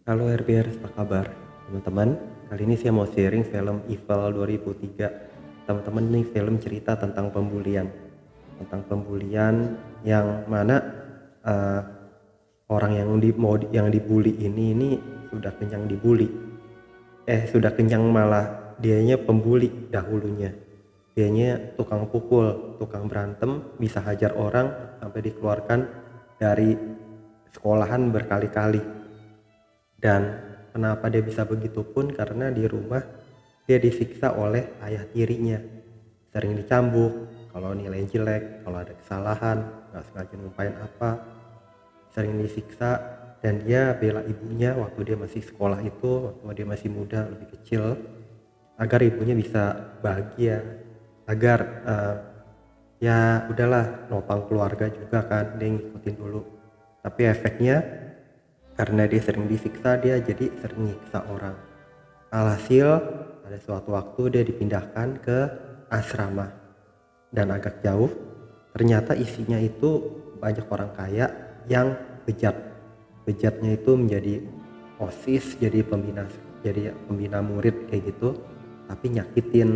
Halo RBR, apa kabar? Teman-teman, kali ini saya mau sharing film Evil 2003. Teman-teman, ini film cerita tentang pembulian. Tentang pembulian yang mana eh, orang yang dibully ini sudah kenyang dibully. Sudah kenyang malah dianya pembuli dahulunya. Dianya tukang pukul, tukang berantem, bisa hajar orang sampai dikeluarkan dari sekolahan berkali-kali. Dan kenapa dia bisa begitu pun karena di rumah dia disiksa oleh ayah tirinya. Sering dicambuk, kalau nilai jelek, kalau ada kesalahan, nggak sengaja ngumpain apa, sering disiksa. Dan dia bela ibunya waktu dia masih sekolah itu, waktu dia masih muda, lebih kecil, agar ibunya bisa bahagia, agar ya udahlah nopang keluarga juga kan, dia ngikutin dulu. Tapi efeknya karena dia sering disiksa, dia jadi sering nyiksa orang. Alhasil pada suatu waktu dia dipindahkan ke asrama dan agak jauh. Ternyata isinya itu banyak orang kaya yang bejat. Bejatnya itu menjadi OSIS, jadi pembina murid kayak gitu, tapi nyakitin,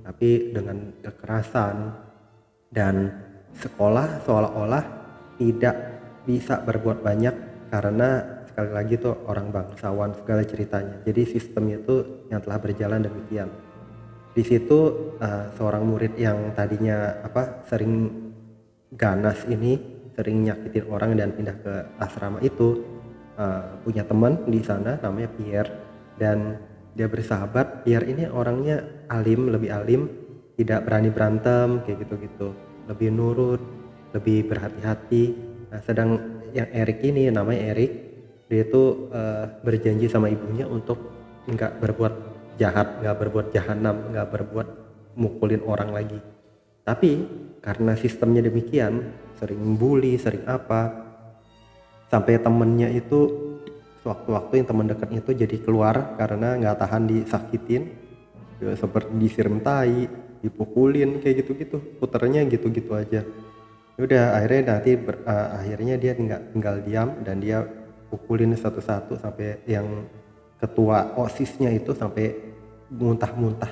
tapi dengan kekerasan. Dan sekolah seolah-olah tidak bisa berbuat banyak karena sekali lagi tuh orang bangsawan segala ceritanya. Jadi sistemnya itu yang telah berjalan demikian. Di situ seorang murid yang tadinya sering ganas ini, sering nyakitin orang dan pindah ke asrama itu, punya teman di sana namanya Pierre. Dan dia bersahabat. Pierre ini orangnya alim, lebih alim, tidak berani berantem kayak gitu-gitu, lebih nurut, lebih berhati-hati. Nah, sedang yang Eric ini, namanya Eric, dia itu berjanji sama ibunya untuk nggak berbuat jahat, nggak berbuat jahanam, nggak berbuat mukulin orang lagi. Tapi karena sistemnya demikian, sering bully, sering apa, sampai temennya itu sewaktu-waktu yang teman dekatnya itu jadi keluar karena nggak tahan disakitin, ya, seperti disiram tai, dipukulin kayak gitu-gitu, puternya gitu-gitu aja. Udah akhirnya akhirnya dia tinggal diam dan dia pukulin satu-satu sampai yang ketua OSISnya itu sampai muntah-muntah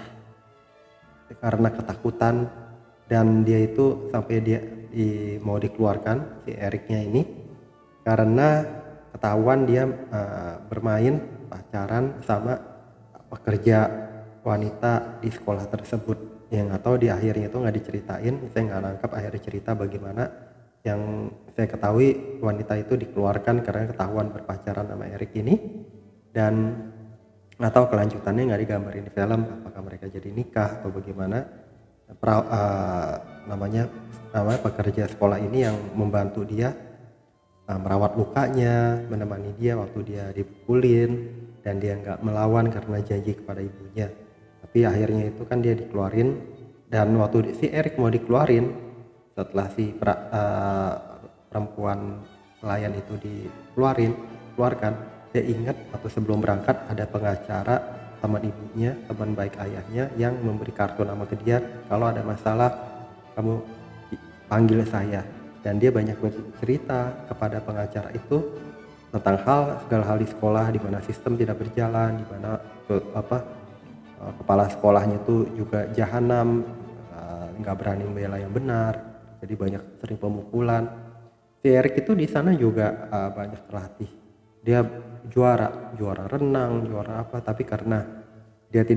karena ketakutan. Dan dia itu sampai mau dikeluarkan, si Eriknya ini, karena ketahuan dia bermain pacaran sama pekerja wanita di sekolah tersebut. Yang nggak tahu di akhirnya itu nggak diceritain, saya nggak nangkap akhir cerita bagaimana. Yang saya ketahui wanita itu dikeluarkan karena ketahuan berpacaran sama Erik ini. Dan nggak tahu kelanjutannya, nggak digambarin di film, apakah mereka jadi nikah atau bagaimana. Namanya pekerja sekolah ini yang membantu dia merawat lukanya, menemani dia waktu dia dipukulin, dan dia nggak melawan karena janji kepada ibunya. Tapi akhirnya itu kan dia dikeluarin. Dan waktu si Erik mau dikeluarin, setelah si perempuan pelayan itu keluarkan, dia ingat waktu sebelum berangkat ada pengacara, teman ibunya, teman baik ayahnya, yang memberi kartu nama ke dia, kalau ada masalah kamu panggil saya. Dan dia banyak bercerita kepada pengacara itu tentang segala hal di sekolah, di mana sistem tidak berjalan, di mana kepala sekolahnya itu juga jahanam, nggak berani membela yang benar, jadi banyak sering pemukulan. Si Erik itu di sana juga banyak terlatih. Dia juara renang, juara apa, tapi karena dia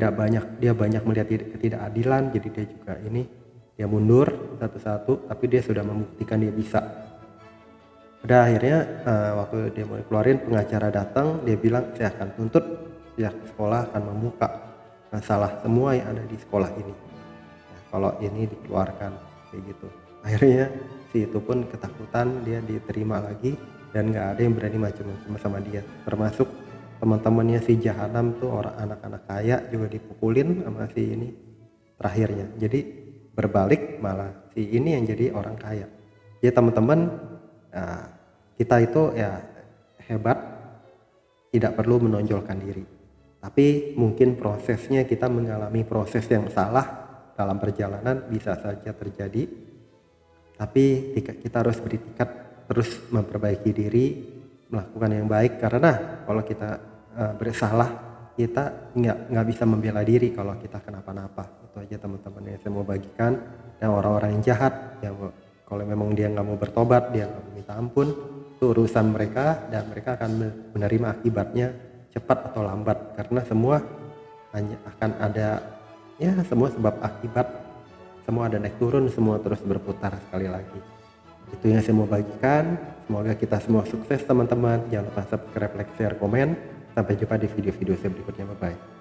banyak melihat ketidakadilan, jadi dia mundur satu-satu, tapi dia sudah membuktikan dia bisa. Udah akhirnya waktu dia mau keluarin, pengacara datang, dia bilang saya akan tuntut, pihak sekolah akan membuka masalah semua yang ada di sekolah ini. Nah, kalau ini dikeluarkan kayak gitu. Akhirnya si itu pun ketakutan, dia diterima lagi dan nggak ada yang berani macam-macam sama dia. Termasuk teman-temannya si Jahanam tuh, orang anak-anak kaya juga dipukulin sama si ini terakhirnya. Jadi berbalik, malah si ini yang jadi orang kaya. Ya teman-teman, kita itu ya hebat, tidak perlu menonjolkan diri. Tapi mungkin prosesnya kita mengalami proses yang salah dalam perjalanan, bisa saja terjadi. Tapi kita harus bertekad terus memperbaiki diri, melakukan yang baik. Karena kalau kita bersalah, kita nggak bisa membela diri kalau kita kenapa-napa. Itu aja teman-teman yang saya mau bagikan. Dan orang-orang yang jahat, yang kalau memang dia nggak mau bertobat, dia nggak mau minta ampun, itu urusan mereka dan mereka akan menerima akibatnya cepat atau lambat, karena semua hanya akan ada, ya semua sebab akibat, semua ada naik turun, semua terus berputar. Sekali lagi itu yang saya mau bagikan. Semoga kita semua sukses teman-teman. Jangan lupa subscribe, like, share, komen. Sampai jumpa di video-video saya berikutnya. Bye bye.